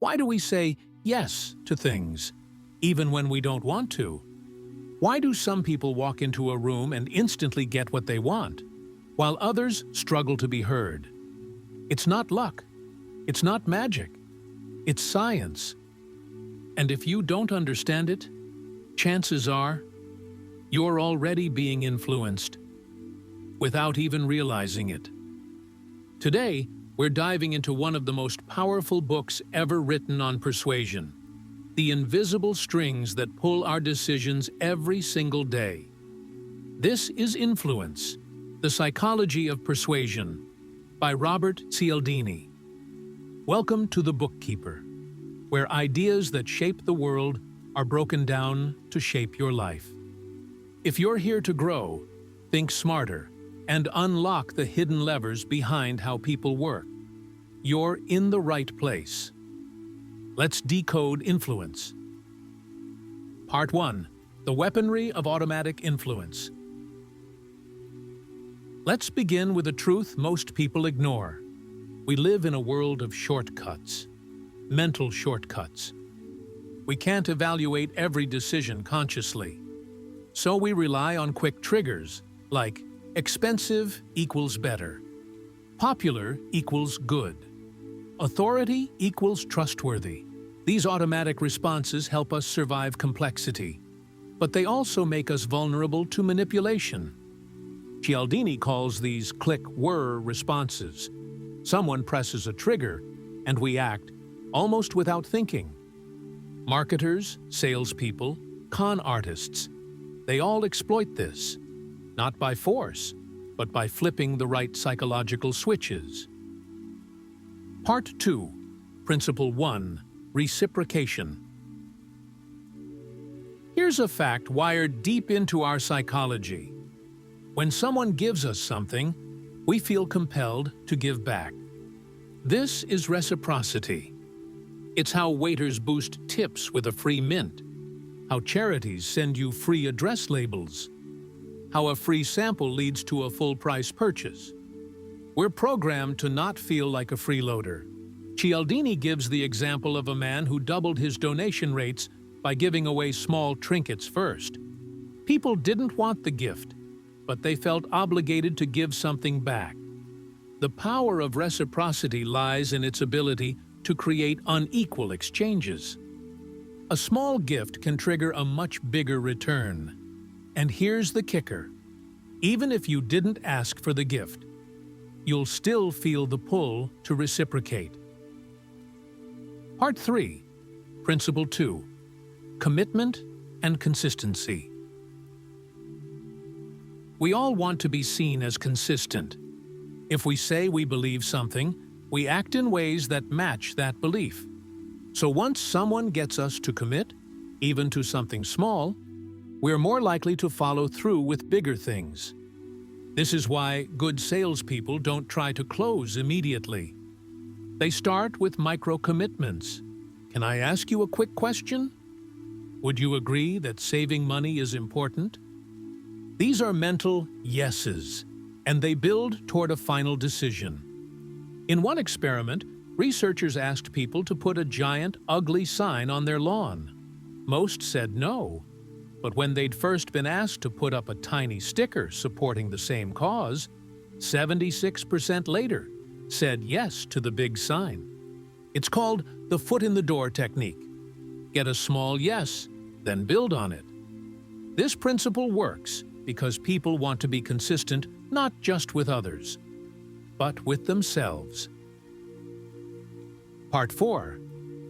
Why do we say yes to things, even when we don't want to? Why do some people walk into a room and instantly get what they want, while others struggle to be heard? It's not luck. It's not magic. It's science. And if you don't understand it, chances are you're already being influenced without even realizing it. Today, we're diving into one of the most powerful books ever written on persuasion, The Invisible Strings That Pull Our Decisions Every Single Day. This is Influence, The Psychology of Persuasion, by Robert Cialdini. Welcome to the Bookkeeper, where ideas that shape the world are broken down to shape your life. If you're here to grow, think smarter, and unlock the hidden levers behind how people work, you're in the right place. Let's decode influence. Part 1. The Weaponry of Automatic Influence. Let's begin with a truth most people ignore. We live in a world of shortcuts, mental shortcuts. We can't evaluate every decision consciously, so we rely on quick triggers like expensive equals better, popular equals good, authority equals trustworthy. These automatic responses help us survive complexity, but they also make us vulnerable to manipulation. Cialdini calls these click-whir responses. Someone presses a trigger, and we act, almost without thinking. Marketers, salespeople, con artists, they all exploit this. Not by force, but by flipping the right psychological switches. Part 2. Principle 1. Reciprocation. Here's a fact wired deep into our psychology. When someone gives us something, we feel compelled to give back. This is reciprocity. It's how waiters boost tips with a free mint, how charities send you free address labels, how a free sample leads to a full-price purchase. We're programmed to not feel like a freeloader. Cialdini gives the example of a man who doubled his donation rates by giving away small trinkets first. People didn't want the gift, but they felt obligated to give something back. The power of reciprocity lies in its ability to create unequal exchanges. A small gift can trigger a much bigger return. And here's the kicker. Even if you didn't ask for the gift, you'll still feel the pull to reciprocate. Part 3. Principle 2. Commitment and consistency. We all want to be seen as consistent. If we say we believe something, we act in ways that match that belief. So once someone gets us to commit, even to something small, we're more likely to follow through with bigger things. This is why good salespeople don't try to close immediately. They start with micro-commitments. Can I ask you a quick question? Would you agree that saving money is important? These are mental yeses, and they build toward a final decision. In one experiment, researchers asked people to put a giant, ugly sign on their lawn. Most said no. But when they'd first been asked to put up a tiny sticker supporting the same cause, 76% later said yes to the big sign. It's called the foot-in-the-door technique. Get a small yes, then build on it. This principle works because people want to be consistent not just with others, but with themselves. Part 4.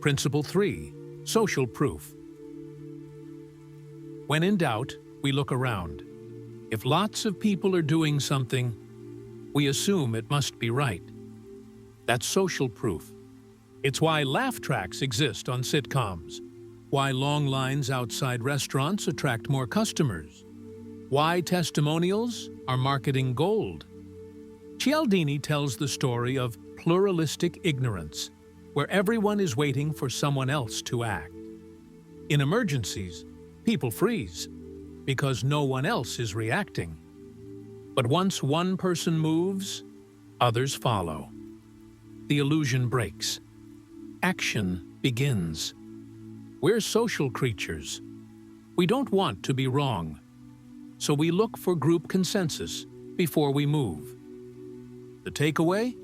Principle 3. Social proof. When in doubt, we look around. If lots of people are doing something, we assume it must be right. That's social proof. It's why laugh tracks exist on sitcoms, why long lines outside restaurants attract more customers, why testimonials are marketing gold. Cialdini tells the story of pluralistic ignorance, where everyone is waiting for someone else to act. In emergencies, people freeze because no one else is reacting. But once one person moves, others follow. The illusion breaks. Action begins. We're social creatures. We don't want to be wrong, so we look for group consensus before we move. The takeaway?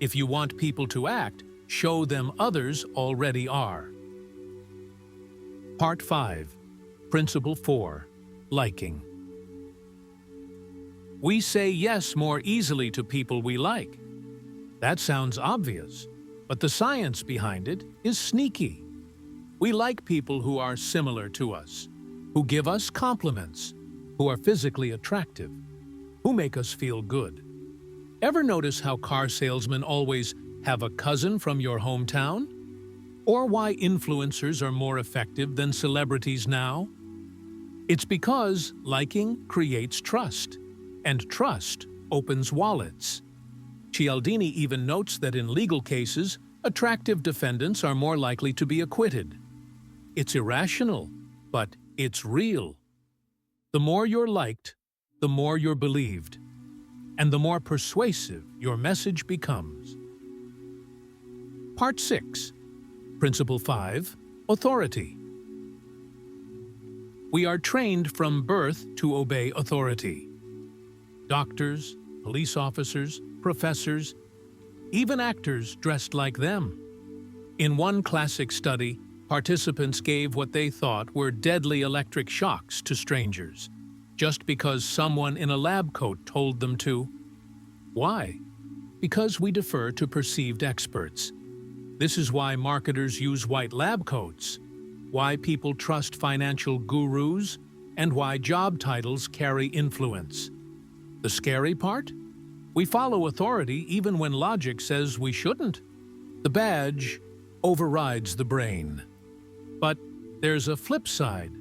If you want people to act, show them others already are. Part 5. Principle 4. Liking. We say yes more easily to people we like. That sounds obvious, but the science behind it is sneaky. We like people who are similar to us, who give us compliments, who are physically attractive, who make us feel good. Ever notice how car salesmen always have a cousin from your hometown? Or why influencers are more effective than celebrities now? It's because liking creates trust, and trust opens wallets. Cialdini even notes that in legal cases, attractive defendants are more likely to be acquitted. It's irrational, but it's real. The more you're liked, the more you're believed, and the more persuasive your message becomes. Part 6. Principle 5. Authority. We are trained from birth to obey authority. Doctors, police officers, professors, even actors dressed like them. In one classic study, participants gave what they thought were deadly electric shocks to strangers, just because someone in a lab coat told them to. Why? Because we defer to perceived experts. This is why marketers use white lab coats, why people trust financial gurus, and why job titles carry influence. The scary part? We follow authority even when logic says we shouldn't. The badge overrides the brain. But there's a flip side.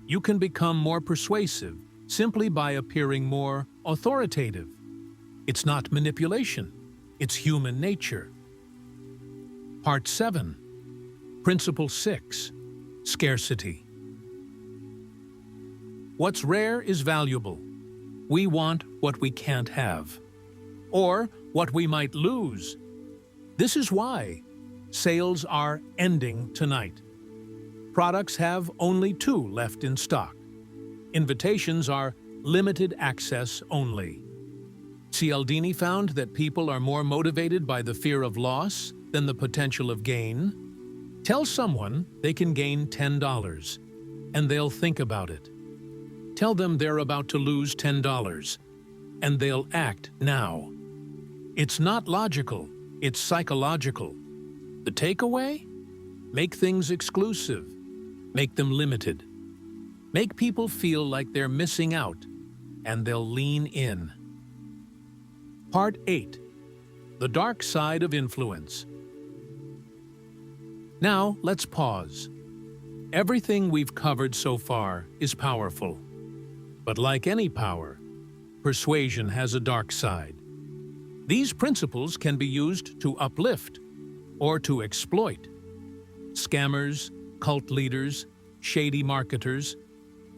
You can become more persuasive simply by appearing more authoritative. It's not manipulation. It's human nature. Part 7. Principle 6. Scarcity. What's rare is valuable. We want what we can't have, or what we might lose. This is why sales are ending tonight. Products have only 2 left in stock. Invitations are limited access only. Cialdini found that people are more motivated by the fear of loss than the potential of gain. Tell someone they can gain $10, and they'll think about it. Tell them they're about to lose $10, and they'll act now. It's not logical, it's psychological. The takeaway? Make things exclusive. Make them limited. Make people feel like they're missing out, and they'll lean in. Part 8. The dark side of influence. Now, let's pause. Everything we've covered so far is powerful. But like any power, persuasion has a dark side. These principles can be used to uplift or to exploit. Scammers, cult leaders, shady marketers,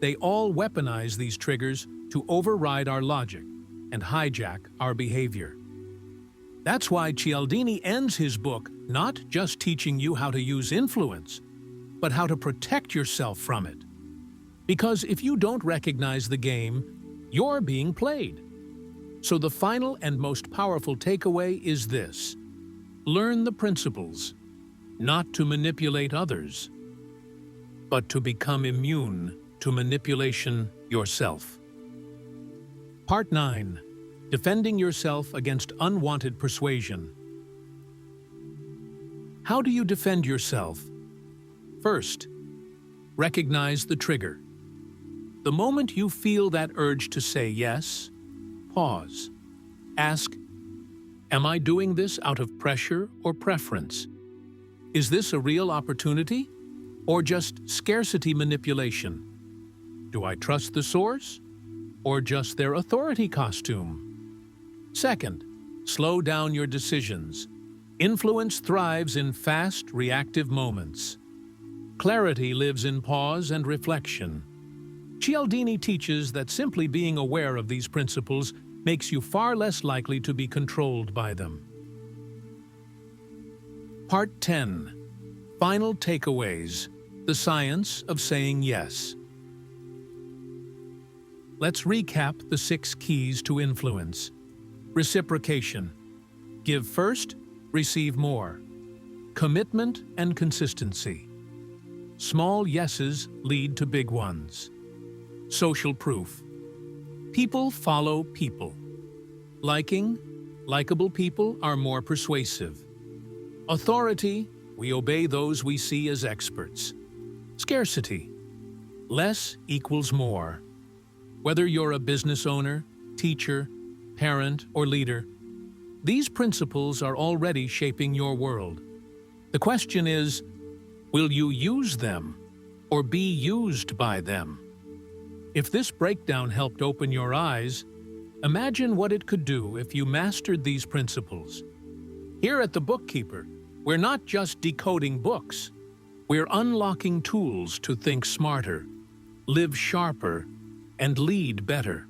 they all weaponize these triggers to override our logic and hijack our behavior. That's why Cialdini ends his book not just teaching you how to use influence, but how to protect yourself from it. Because if you don't recognize the game, you're being played. So the final and most powerful takeaway is this: learn the principles, not to manipulate others, but to become immune to manipulation yourself. Part 9. Defending yourself against unwanted persuasion. How do you defend yourself? First, recognize the trigger. The moment you feel that urge to say yes, pause. Ask, am I doing this out of pressure or preference? Is this a real opportunity or just scarcity manipulation? Do I trust the source or just their authority costume? Second, slow down your decisions. Influence thrives in fast, reactive moments. Clarity lives in pause and reflection. Cialdini teaches that simply being aware of these principles makes you far less likely to be controlled by them. Part 10. Final takeaways: the science of saying yes. Let's recap the 6 keys to influence. Reciprocation. Give first, receive more. Commitment and consistency. Small yeses lead to big ones. Social proof. People follow people. Likeable people are more persuasive. Authority, we obey those we see as experts. Scarcity. Less equals more. Whether you're a business owner, teacher, parent, or leader, these principles are already shaping your world. The question is, will you use them or be used by them? If this breakdown helped open your eyes, imagine what it could do if you mastered these principles. Here at the Bookkeeper, we're not just decoding books. We're unlocking tools to think smarter, live sharper, and lead better.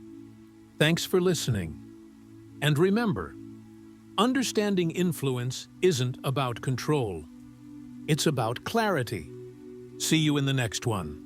Thanks for listening. And remember, understanding influence isn't about control. It's about clarity. See you in the next one.